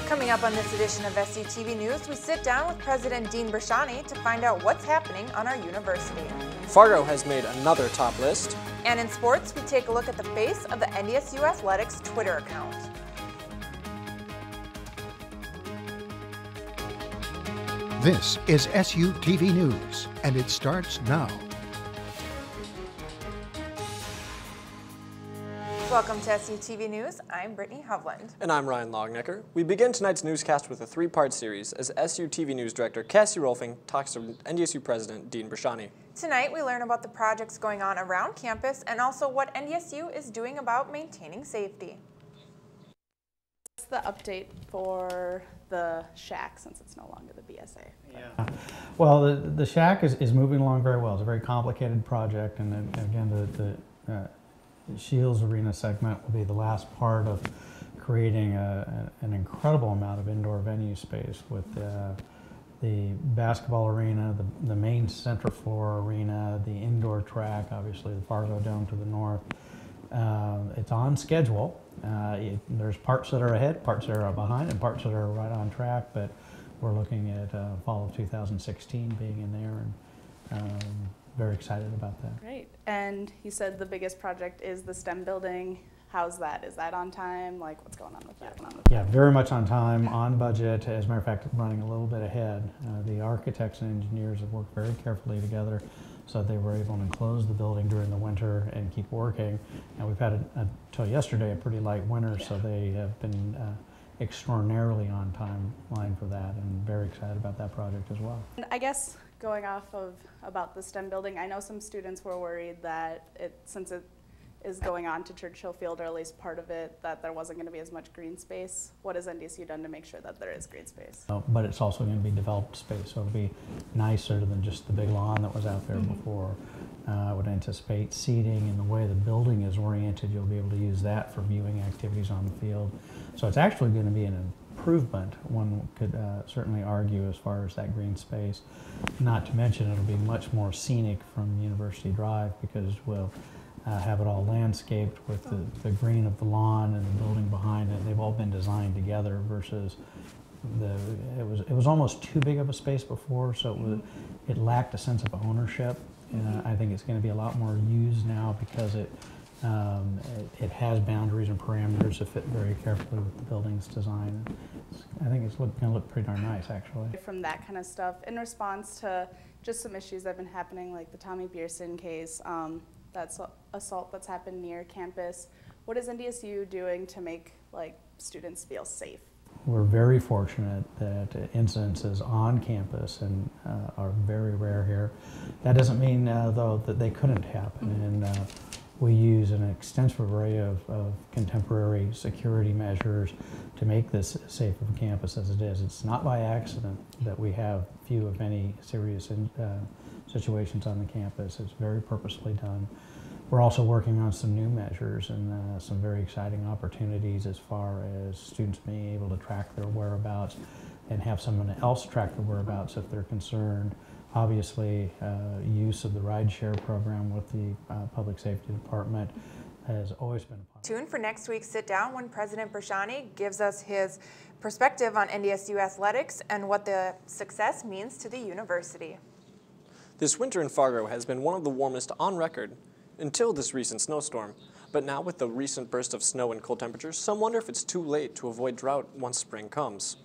Coming up on this edition of SUTV News, we sit down with President Dean Brashani to find out what's happening on our university. Fargo has made another top list. And in sports, we take a look at the face of the NDSU Athletics Twitter account. This is SUTV News, and it starts now. Welcome to SUTV News. I'm Brittany Hovland. And I'm Ryan Longnecker. We begin tonight's newscast with a three-part series as SUTV News Director Cassie Rolfing talks to NDSU President Dean Brashani. Tonight, we learn about the projects going on around campus and also what NDSU is doing about maintaining safety. What's the update for the shack since it's no longer the BSA? Yeah. Well, the shack is moving along very well. It's a very complicated project, and again, the Shields Arena segment will be the last part of creating an incredible amount of indoor venue space with the basketball arena, the main center floor arena, the indoor track, obviously the Fargo Dome to the north. It's on schedule. There's parts that are ahead, parts that are behind, and parts that are right on track, but we're looking at fall of 2016 being in there, and very excited about that. Great. And he said the biggest project is the STEM building. How's that? Is that on time? Like, what's going on with that? Yeah, very much on time, on budget. As a matter of fact, running a little bit ahead. The architects and engineers have worked very carefully together so they were able to enclose the building during the winter and keep working. And we've had, until yesterday, a pretty light winter, so they have been extraordinarily on timeline for that, and very excited about that project as well. And I guess going off of about the STEM building, I know some students were worried that since it is going on to Churchill Field, or at least part of it, that there wasn't going to be as much green space. What has NDSU done to make sure that there is green space? But it's also going to be developed space, so it'll be nicer than just the big lawn that was out there before. I would anticipate seating, and the way the building is oriented, you'll be able to use that for viewing activities on the field. So it's actually going to be an improvement, one could certainly argue, as far as that green space. Not to mention it'll be much more scenic from University Drive, because we'll have it all landscaped with the green of the lawn and the building behind it. They've all been designed together versus it was almost too big of a space before, so it lacked a sense of ownership. I think it's going to be a lot more used now because it has boundaries and parameters that fit very carefully with the building's design. I think it's going to look pretty darn nice, actually. From that kind of stuff, in response to just some issues that have been happening, like the Tommy Bierson case, that's assault that's happened near campus, what is NDSU doing to make students feel safe? We're very fortunate that incidences on campus are very rare here. That doesn't mean, though, that they couldn't happen. And we use an extensive array of contemporary security measures to make this as safe of a campus as it is. It's not by accident that we have few, if any, serious situations on the campus. It's very purposely done. We're also working on some new measures and some very exciting opportunities as far as students being able to track their whereabouts and have someone else track their whereabouts if they're concerned. Obviously, use of the rideshare program with the Public Safety Department has always been a part. Tune for next week's sit down when President Brashani gives us his perspective on NDSU athletics and what the success means to the university. This winter in Fargo has been one of the warmest on record until this recent snowstorm. But now with the recent burst of snow and cold temperatures, some wonder if it's too late to avoid drought once spring comes.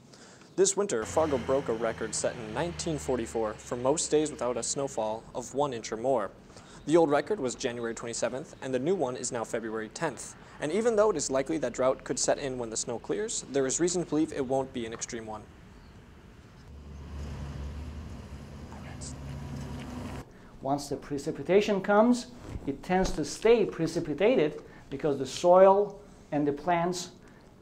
This winter, Fargo broke a record set in 1944 for most days without a snowfall of 1 inch or more. The old record was January 27th, and the new one is now February 10th. And even though it is likely that drought could set in when the snow clears, there is reason to believe it won't be an extreme one. Once the precipitation comes, it tends to stay precipitated because the soil and the plants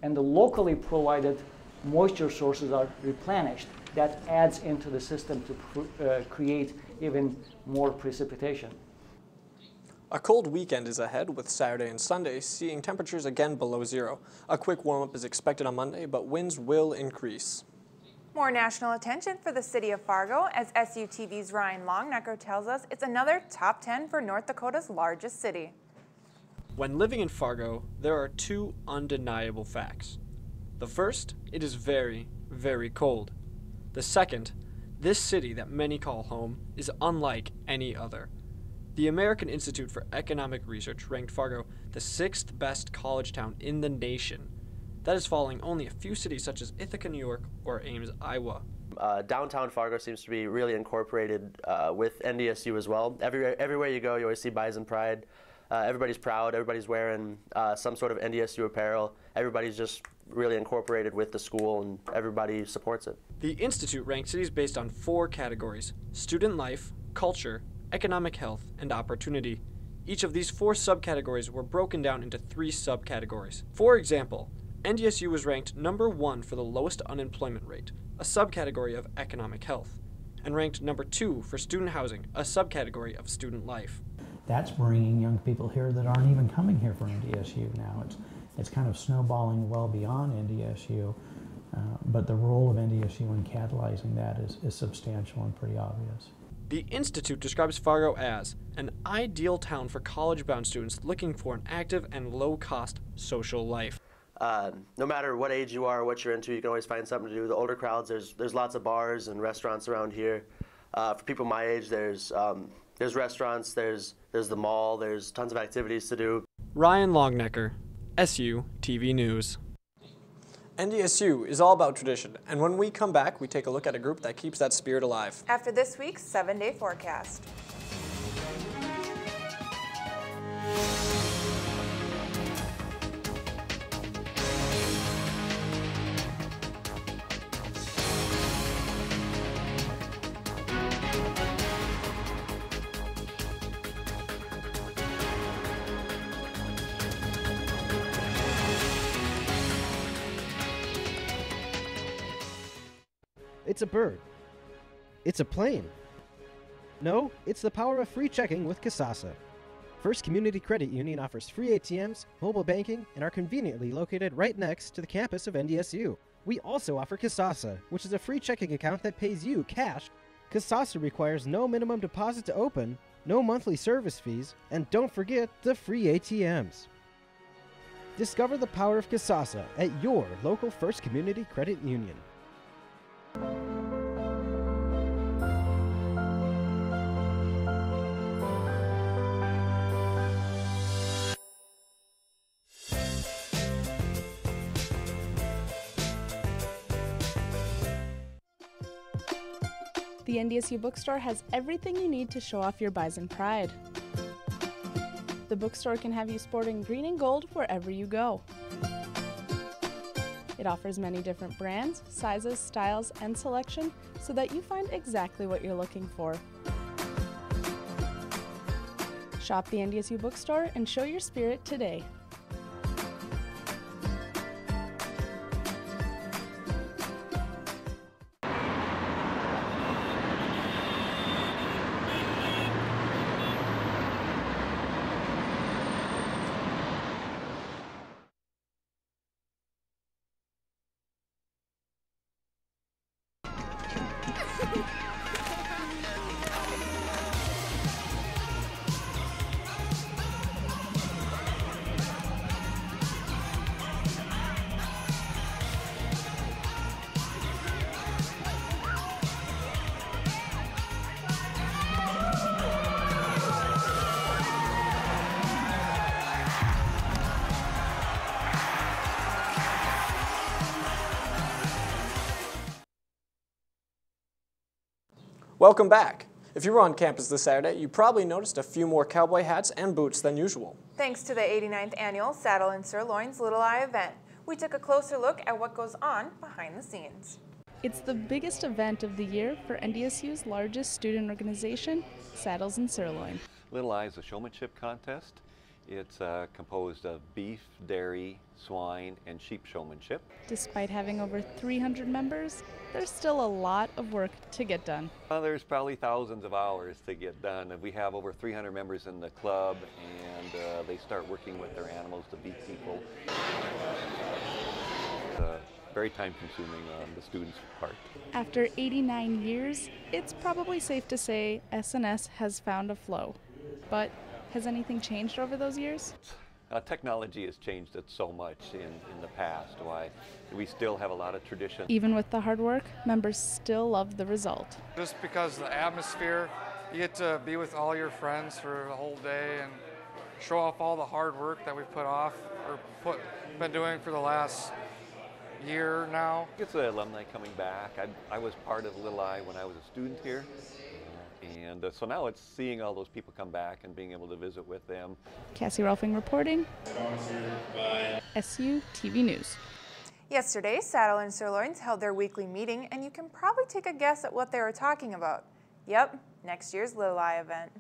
and the locally provided moisture sources are replenished. That adds into the system to create even more precipitation. A cold weekend is ahead, with Saturday and Sunday seeing temperatures again below zero. A quick warm-up is expected on Monday, but winds will increase. More national attention for the city of Fargo as SUTV's Ryan Longnecker tells us it's another top 10 for North Dakota's largest city. When living in Fargo, there are two undeniable facts. The first, it is very, very cold. The second, this city that many call home is unlike any other. The American Institute for Economic Research ranked Fargo the 6th best college town in the nation. That is following only a few cities such as Ithaca, New York, or Ames, Iowa. Downtown Fargo seems to be really incorporated with NDSU as well. Everywhere you go, you always see Bison Pride. Everybody's proud, everybody's wearing some sort of NDSU apparel. Everybody's just really incorporated with the school and everybody supports it. The Institute ranked cities based on 4 categories: student life, culture, economic health, and opportunity. Each of these 4 subcategories were broken down into 3 subcategories. For example, NDSU was ranked number 1 for the lowest unemployment rate, a subcategory of economic health, and ranked number 2 for student housing, a subcategory of student life. That's bringing young people here that aren't even coming here for NDSU now. It's kind of snowballing well beyond NDSU, but the role of NDSU in catalyzing that is substantial and pretty obvious. The Institute describes Fargo as an ideal town for college-bound students looking for an active and low-cost social life. No matter what age you are or what you're into, you can always find something to do. The older crowds, there's lots of bars and restaurants around here. For people my age, there's restaurants, there's the mall, there's tons of activities to do. Ryan Longnecker, SU TV News. NDSU is all about tradition, and when we come back, we take a look at a group that keeps that spirit alive. After this week's 7-day forecast. It's a bird. It's a plane. No, it's the power of free checking with Kasasa. First Community Credit Union offers free ATMs, mobile banking, and are conveniently located right next to the campus of NDSU. We also offer Kasasa, which is a free checking account that pays you cash. Kasasa requires no minimum deposit to open, no monthly service fees, and don't forget the free ATMs. Discover the power of Kasasa at your local First Community Credit Union. The NDSU bookstore has everything you need to show off your Bison pride. The bookstore can have you sporting green and gold wherever you go. It offers many different brands, sizes, styles, and selection so that you find exactly what you're looking for. Shop the NDSU bookstore and show your spirit today. Welcome back. If you were on campus this Saturday, you probably noticed a few more cowboy hats and boots than usual. Thanks to the 89th annual Saddle and Sirloin's Little Eye event, we took a closer look at what goes on behind the scenes. It's the biggest event of the year for NDSU's largest student organization, Saddles and Sirloin. Little Eye is a showmanship contest. It's composed of beef, dairy, swine, and sheep showmanship. Despite having over 300 members, there's still a lot of work to get done. There's probably thousands of hours to get done. We have over 300 members in the club, and they start working with their animals to beat people. It's very time-consuming on the students' part. After 89 years, it's probably safe to say S&S has found a flow. But has anything changed over those years? Technology has changed it so much in the past. Why we still have a lot of tradition. Even with the hard work, members still love the result. Just because the atmosphere, you get to be with all your friends for the whole day and show off all the hard work that we've put off or been doing for the last year now. It's the alumni coming back. I was part of Little I when I was a student here. And so now it's seeing all those people come back and being able to visit with them. Cassie Rolfing reporting, SU TV News. Yesterday, Saddle and Sirloins held their weekly meeting, and you can probably take a guess at what they were talking about. Yep, next year's Little I event.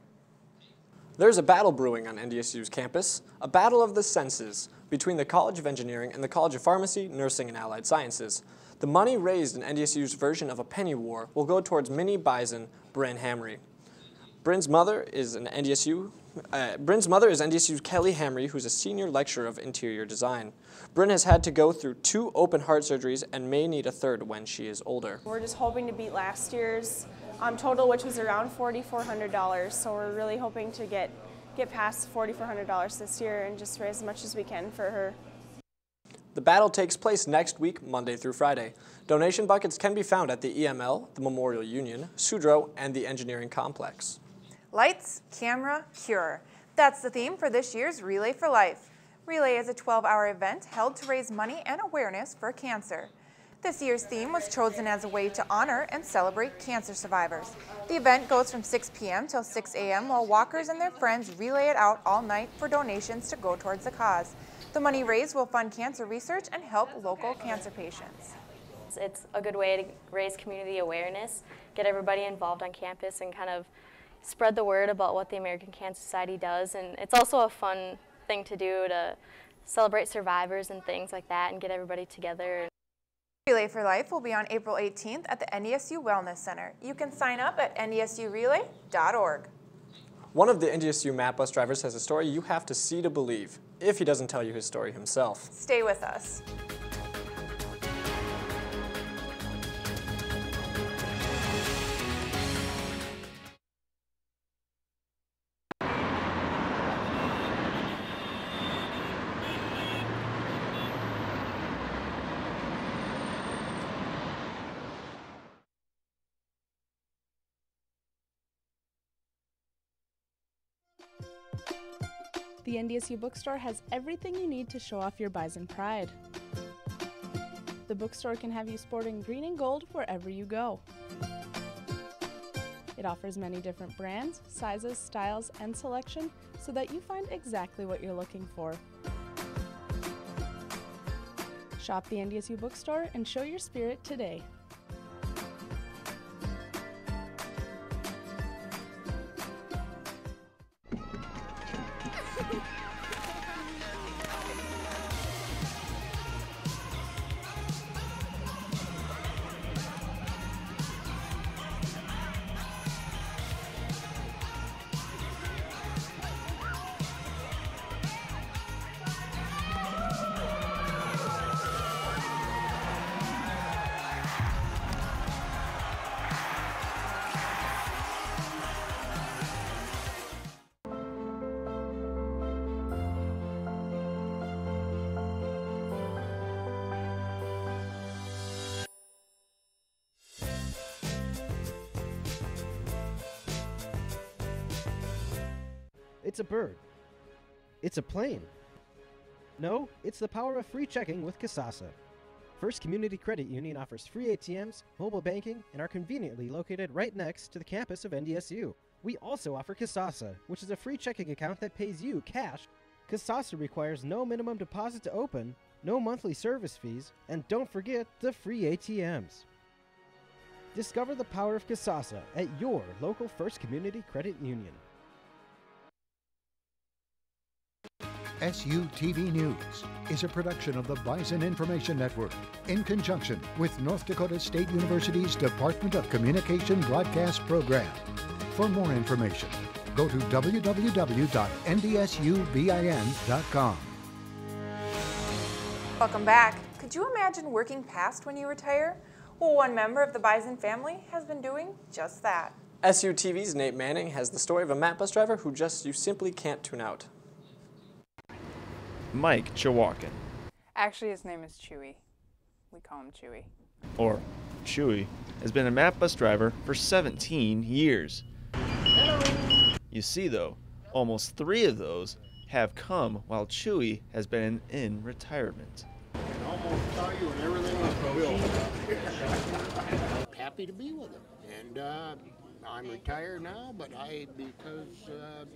There's a battle brewing on NDSU's campus, a battle of the senses between the College of Engineering and the College of Pharmacy, Nursing, and Allied Sciences. The money raised in NDSU's version of a penny war will go towards mini Bison, Bryn Hamry. Bryn's mother is NDSU's Kelly Hamry, who's a senior lecturer of interior design. Bryn has had to go through 2 open heart surgeries and may need a third when she is older. We're just hoping to beat last year's total, which was around $4,400. So we're really hoping to get past $4,400 this year and just raise as much as we can for her. The battle takes place next week, Monday through Friday. Donation buckets can be found at the EML, the Memorial Union, Sudro, and the Engineering Complex. Lights, camera, cure. That's the theme for this year's Relay for Life. Relay is a 12-hour event held to raise money and awareness for cancer. This year's theme was chosen as a way to honor and celebrate cancer survivors. The event goes from 6 p.m. till 6 a.m. while walkers and their friends relay it out all night for donations to go towards the cause. The money raised will fund cancer research and help local cancer patients. It's a good way to raise community awareness, get everybody involved on campus, and kind of spread the word about what the American Cancer Society does. And it's also a fun thing to do to celebrate survivors and things like that and get everybody together. Relay for Life will be on April 18th at the NDSU Wellness Center. You can sign up at ndsurelay.org. One of the NDSU MAP bus drivers has a story you have to see to believe, if he doesn't tell you his story himself. Stay with us. The NDSU bookstore has everything you need to show off your Bison pride. The bookstore can have you sporting green and gold wherever you go. It offers many different brands, sizes, styles, and selection so that you find exactly what you're looking for. Shop the NDSU bookstore and show your spirit today. It's a bird. It's a plane. No, it's the power of free checking with Kasasa. First Community Credit Union offers free ATMs, mobile banking, and are conveniently located right next to the campus of NDSU. We also offer Kasasa, which is a free checking account that pays you cash. Kasasa requires no minimum deposit to open, no monthly service fees, and don't forget the free ATMs. Discover the power of Kasasa at your local First Community Credit Union. SUTV News is a production of the Bison Information Network in conjunction with North Dakota State University's Department of Communication Broadcast Program. For more information, go to www.ndsubin.com. Welcome back. Could you imagine working past when you retire? Well, one member of the Bison family has been doing just that. SUTV's Nate Manning has the story of a MAP bus driver who you simply can't tune out. Mike Chawakin, Actually, his name is Chewy. We call him Chewy. or Chewy, has been a MAP bus driver for 17 years. You see though, almost 3 of those have come while Chewy has been in retirement. Almost saw you and everything was built. Happy to be with him, and I'm retired now, but because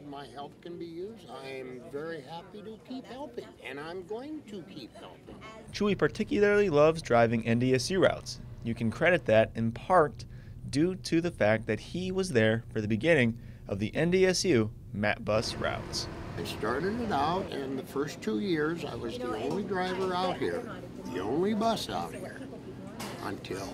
my help can be used, I'm very happy to keep helping, and I'm going to keep helping. Chewy particularly loves driving NDSU routes. You can credit that in part due to the fact that he was there for the beginning of the NDSU MAP bus routes. I started it out, and the first 2 years I was the only driver out here, the only bus out here, until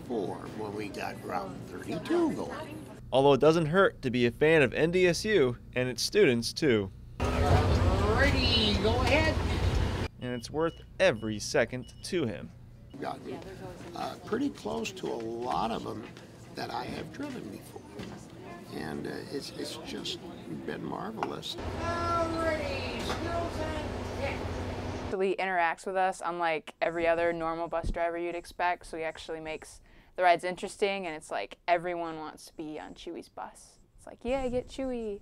04 when we got Route 32 going. Although it doesn't hurt to be a fan of NDSU and its students too. Ready, go ahead. And it's worth every second to him. Gotten pretty close to a lot of them that I have driven before, and it's just been marvelous. He interacts with us unlike every other normal bus driver you'd expect, so he actually makes the rides interesting, and it's like everyone wants to be on Chewy's bus. It's like, yeah, get Chewy.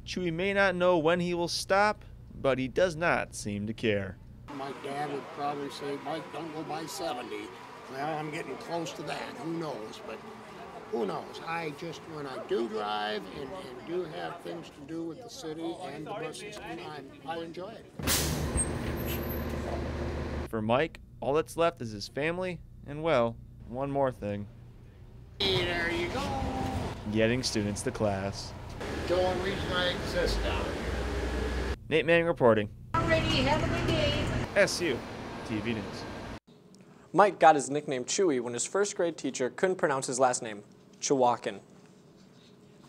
Chewy may not know when he will stop, but he does not seem to care. My dad would probably say, Mike, don't go by 70. Well, I'm getting close to that. Who knows? But who knows? When I do drive and do have things to do with the city and the bus system, I enjoy it. For Mike, all that's left is his family, and well, one more thing. Hey, there you go. Getting students to class. The only reason I exist down here. Nate Manning reporting. Alrighty, have a good day. SU TV News. Mike got his nickname Chewy when his first grade teacher couldn't pronounce his last name, Chawakin.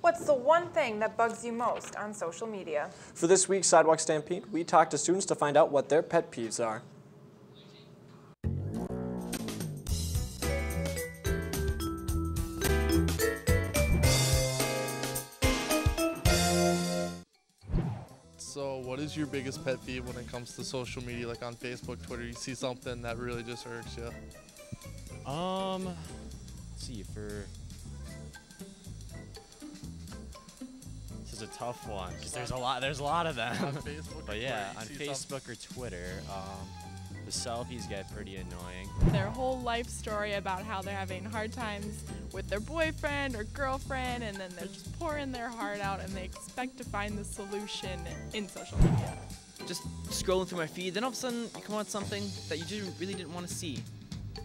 What's the one thing that bugs you most on social media? For this week's Sidewalk Stampede, we talked to students to find out what their pet peeves are. So what is your biggest pet peeve when it comes to social media, like on Facebook, Twitter? You see something that really just irks you? Let's see, this is a tough one because there's a lot of them. On Facebook But yeah, on Twitter, Facebook or Twitter, the selfies get pretty annoying. Their whole life story about how they're having hard times with their boyfriend or girlfriend, and then they're just pouring their heart out and they expect to find the solution in social media. Just scrolling through my feed, then all of a sudden you come on something that you really didn't want to see.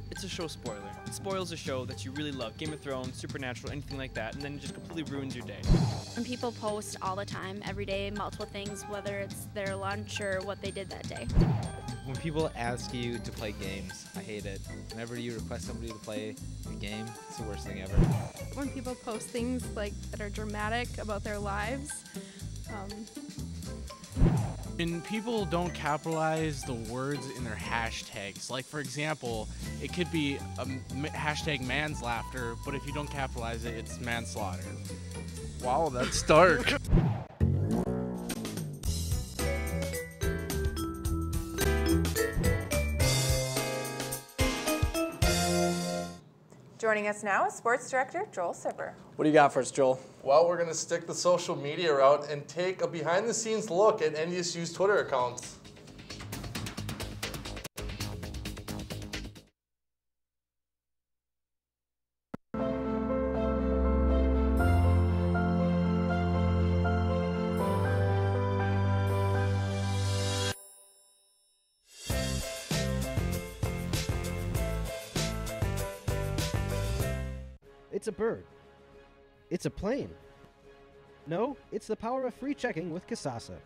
It's a show spoiler. It spoils a show that you really love, Game of Thrones, Supernatural, anything like that, and then it just completely ruins your day. When people post all the time, every day, multiple things, whether it's their lunch or what they did that day. When people ask you to play games, I hate it. Whenever you request somebody to play a game, it's the worst thing ever. When people post things like that are dramatic about their lives. When people don't capitalize the words in their hashtags, like for example, it could be a hashtag man's laughter, but if you don't capitalize it, it's manslaughter. Wow, that's dark. Joining us now is Sports Director Joel Sipper. What do you got for us, Joel? Well, we're going to stick the social media route and take a behind-the-scenes look at NDSU's Twitter accounts. It's a bird. It's a plane. No, it's the power of free checking with Kasasa.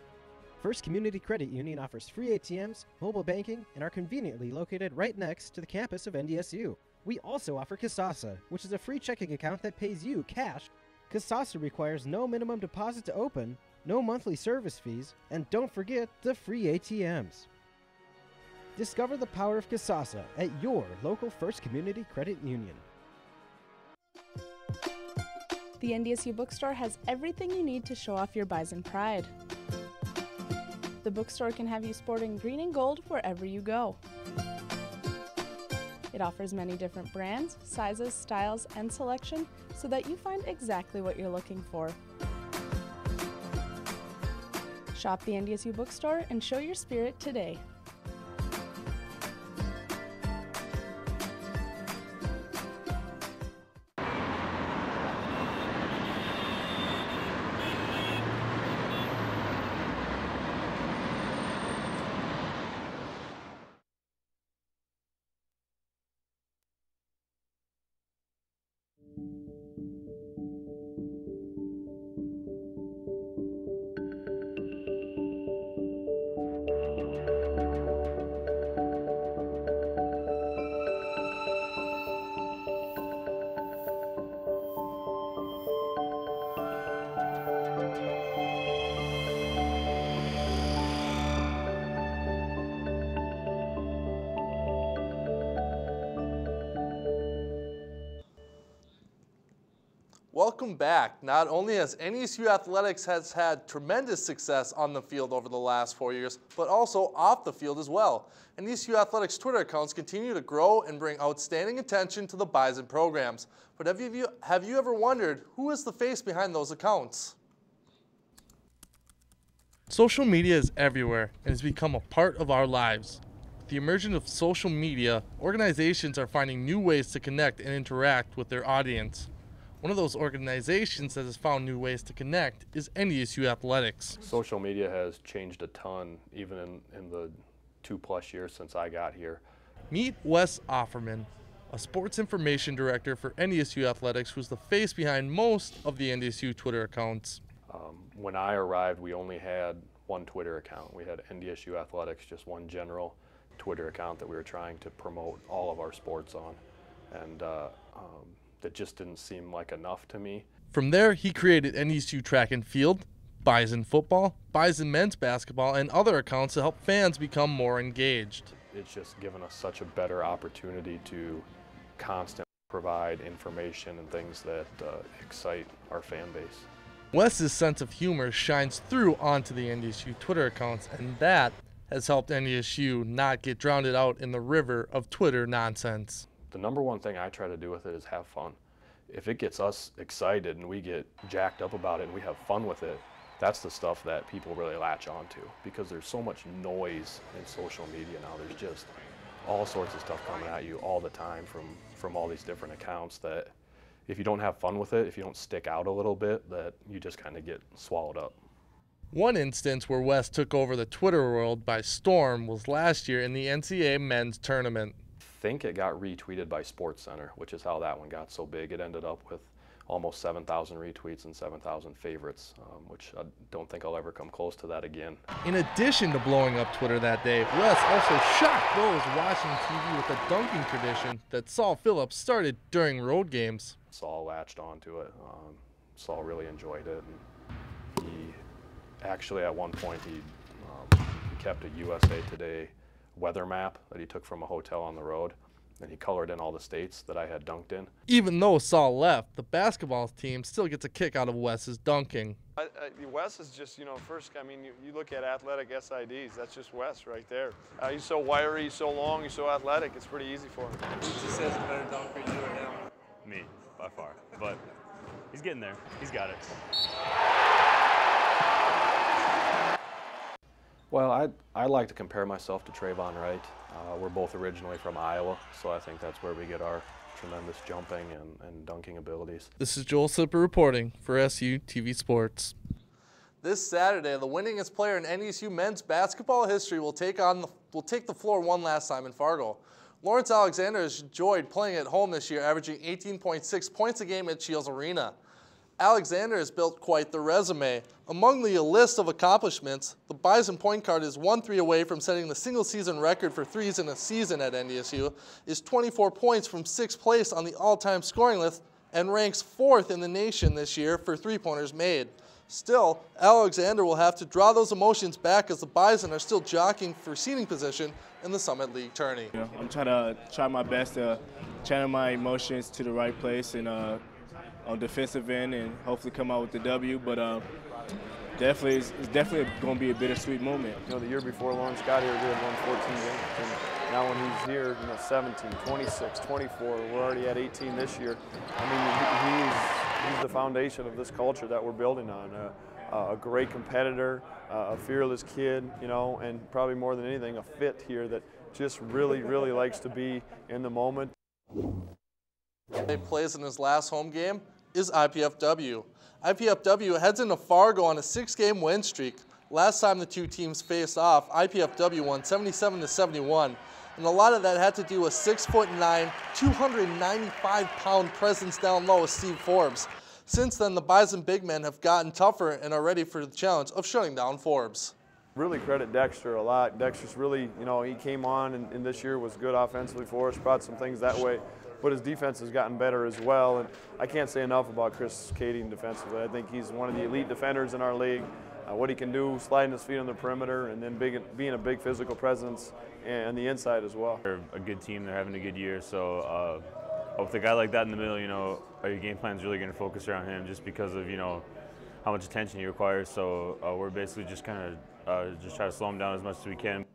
First Community Credit Union offers free ATMs, mobile banking, and are conveniently located right next to the campus of NDSU. We also offer Kasasa, which is a free checking account that pays you cash. Kasasa requires no minimum deposit to open, no monthly service fees, and don't forget the free ATMs. Discover the power of Kasasa at your local First Community Credit Union. The NDSU bookstore has everything you need to show off your Bison pride. The bookstore can have you sporting green and gold wherever you go. It offers many different brands, sizes, styles, and selection so that you find exactly what you're looking for. Shop the NDSU bookstore and show your spirit today. Welcome back. Not only has NDSU Athletics has had tremendous success on the field over the last 4 years, but also off the field as well. NDSU Athletics Twitter accounts continue to grow and bring outstanding attention to the Bison programs. But have you ever wondered who is the face behind those accounts? Social media is everywhere and has become a part of our lives. With the emergence of social media, organizations are finding new ways to connect and interact with their audience. One of those organizations that has found new ways to connect is NDSU Athletics. Social media has changed a ton, even in the 2+ years since I got here. Meet Wes Offerman, a sports information director for NDSU Athletics, who's the face behind most of the NDSU Twitter accounts. When I arrived, we only had one Twitter account. We had NDSU Athletics, just one general Twitter account that we were trying to promote all of our sports on. And that just didn't seem like enough to me. From there, he created NDSU Track and Field, Bison Football, Bison Men's Basketball, and other accounts to help fans become more engaged. It's just given us such a better opportunity to constantly provide information and things that excite our fan base. Wes's sense of humor shines through onto the NDSU Twitter accounts, and that has helped NDSU not get drowned out in the river of Twitter nonsense. The number one thing I try to do with it is have fun. If it gets us excited and we get jacked up about it and we have fun with it, that's the stuff that people really latch onto, because there's so much noise in social media now. There's just all sorts of stuff coming at you all the time from all these different accounts that if you don't have fun with it, if you don't stick out a little bit, that you just kind of get swallowed up. One instance where Wes took over the Twitter world by storm was last year in the NCAA men's tournament. I think it got retweeted by SportsCenter, which is how that one got so big. It ended up with almost 7,000 retweets and 7,000 favorites, which I don't think I'll ever come close to that again. In addition to blowing up Twitter that day, Wes also shocked those watching TV with the dunking tradition that Saul Phillips started during road games. Saul latched onto it. Saul really enjoyed it. And he actually, at one point, he kept a USA Today weather map that he took from a hotel on the road, and he colored in all the states that I had dunked in. Even though Saul left, the basketball team still gets a kick out of Wes's dunking. Wes is just, first, you look at athletic SIDs, that's just Wes right there. He's so wiry, he's so long, he's so athletic, it's pretty easy for him. Who just says a better dunker, you or him? Me, by far, but he's getting there. He's got it. Well, I like to compare myself to Trayvon Wright. We're both originally from Iowa, so I think that's where we get our tremendous jumping and dunking abilities. This is Joel Sipper reporting for SU TV Sports. This Saturday, the winningest player in NDSU men's basketball history will take the floor one last time in Fargo. Lawrence Alexander has enjoyed playing at home this year, averaging 18.6 points a game at Shields Arena. Alexander has built quite the resume. Among the list of accomplishments, the Bison point guard is 1 3 away from setting the single-season record for threes in a season at NDSU, is 24 points from 6th place on the all-time scoring list, and ranks 4th in the nation this year for three-pointers made. Still, Alexander will have to draw those emotions back as the Bison are still jockeying for seating position in the Summit League tourney. I'm trying my best to channel my emotions to the right place and on defensive end and hopefully come out with the W. But definitely it's definitely going to be a bittersweet moment. You know, the year before Lawrence got here, we had won 14 games. And now when he's here, 17, 26, 24, we're already at 18 this year. I mean, he's the foundation of this culture that we're building on. A great competitor, a fearless kid, and probably more than anything, a fit here that just really, really likes to be in the moment. He plays in his last home game is IPFW. IPFW heads into Fargo on a 6-game win streak. Last time the two teams faced off, IPFW won 77-71, and a lot of that had to do with 6'9", 295-pound presence down low with Steve Forbes. Since then, the Bison big men have gotten tougher and are ready for the challenge of shutting down Forbes. Really credit Dexter a lot. Dexter's really, he came on and this year was good offensively for us, brought some things that way, but his defense has gotten better as well. And I can't say enough about Chris Kading defensively. I think he's one of the elite defenders in our league. What he can do, sliding his feet on the perimeter, and then being a big physical presence and the inside as well. They're a good team. They're having a good year. So with a guy like that in the middle, your game plan is really going to focus around him just because of how much attention he requires. So we're basically just kind of just try to slow him down as much as we can.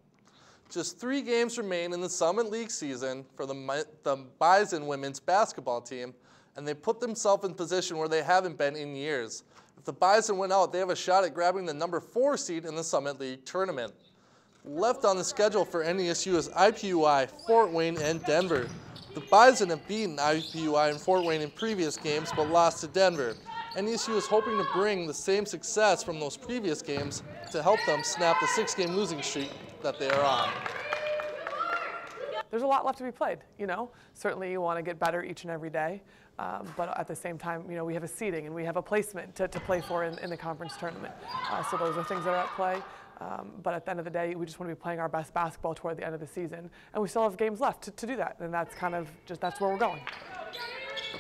Just 3 games remain in the Summit League season for the Bison women's basketball team, and they put themselves in position where they haven't been in years. If the Bison win out, they have a shot at grabbing the number 4 seed in the Summit League tournament. Left on the schedule for NDSU is IPUI, Fort Wayne, and Denver. The Bison have beaten IPUI and Fort Wayne in previous games, but lost to Denver. NDSU is hoping to bring the same success from those previous games to help them snap the 6-game losing streak that they are on. There's a lot left to be played, Certainly you want to get better each and every day, but at the same time, we have a seeding and we have a placement to play for in the conference tournament. So those are things that are at play. But at the end of the day, we just want to be playing our best basketball toward the end of the season. And we still have games left to do that. And that's kind of that's where we're going.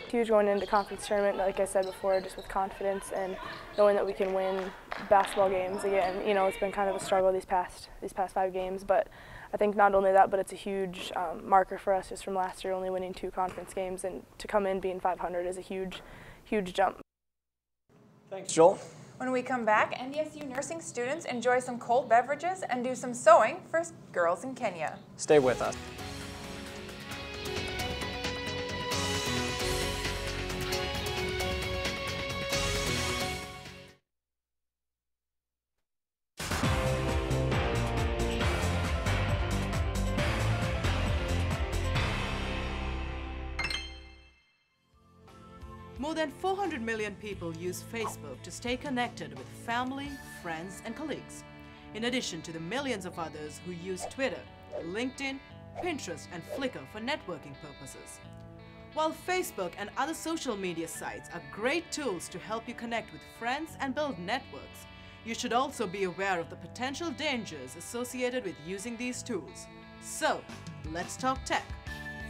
Huge going into conference tournament, like I said before, just with confidence and knowing that we can win basketball games again. It's been kind of a struggle these past 5 games, but I think not only that, but it's a huge marker for us just from last year, only winning 2 conference games, and to come in being 500 is a huge, huge jump. Thanks, Joel. When we come back, NDSU nursing students enjoy some cold beverages and do some sewing for girls in Kenya. Stay with us. More than 400 million people use Facebook to stay connected with family, friends, and colleagues, in addition to the millions of others who use Twitter, LinkedIn, Pinterest, and Flickr for networking purposes. While Facebook and other social media sites are great tools to help you connect with friends and build networks, you should also be aware of the potential dangers associated with using these tools. So, let's talk tech.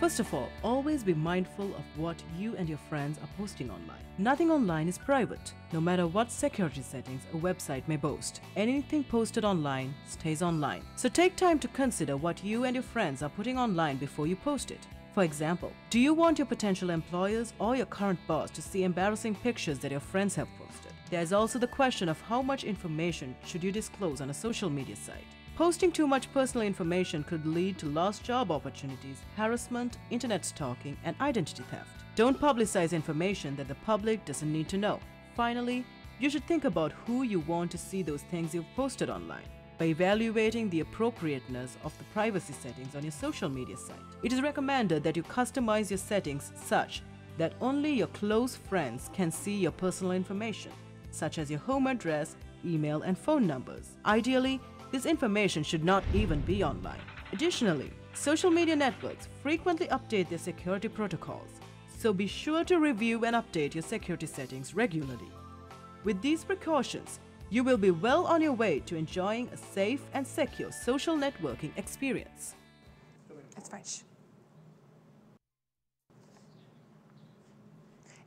First of all, always be mindful of what you and your friends are posting online. Nothing online is private, no matter what security settings a website may boast. Anything posted online stays online. So take time to consider what you and your friends are putting online before you post it. For example, do you want your potential employers or your current boss to see embarrassing pictures that your friends have posted? There's also the question of how much information should you disclose on a social media site. Posting too much personal information could lead to lost job opportunities, harassment, internet stalking, and identity theft. Don't publicize information that the public doesn't need to know. Finally, you should think about who you want to see those things you've posted online. By evaluating the appropriateness of the privacy settings on your social media site, it is recommended that you customize your settings such that only your close friends can see your personal information, such as your home address, email, and phone numbers. Ideally, this information should not even be online. Additionally, social media networks frequently update their security protocols, so be sure to review and update your security settings regularly. With these precautions, you will be well on your way to enjoying a safe and secure social networking experience. That's fine.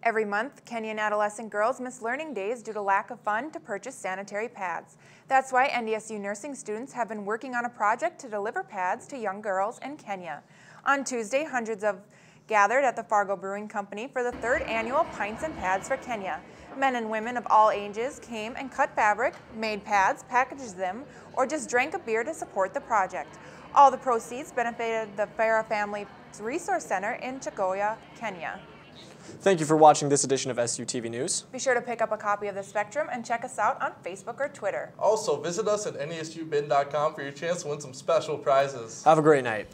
Every month, Kenyan adolescent girls miss learning days due to lack of funds to purchase sanitary pads. That's why NDSU nursing students have been working on a project to deliver pads to young girls in Kenya. On Tuesday, hundreds gathered at the Fargo Brewing Company for the 3rd annual Pints and Pads for Kenya. Men and women of all ages came and cut fabric, made pads, packaged them, or just drank a beer to support the project. All the proceeds benefited the Farah Family Resource Center in Chagoya, Kenya. Thank you for watching this edition of SUTV News. Be sure to pick up a copy of The Spectrum and check us out on Facebook or Twitter. Also, visit us at nesubin.com for your chance to win some special prizes. Have a great night.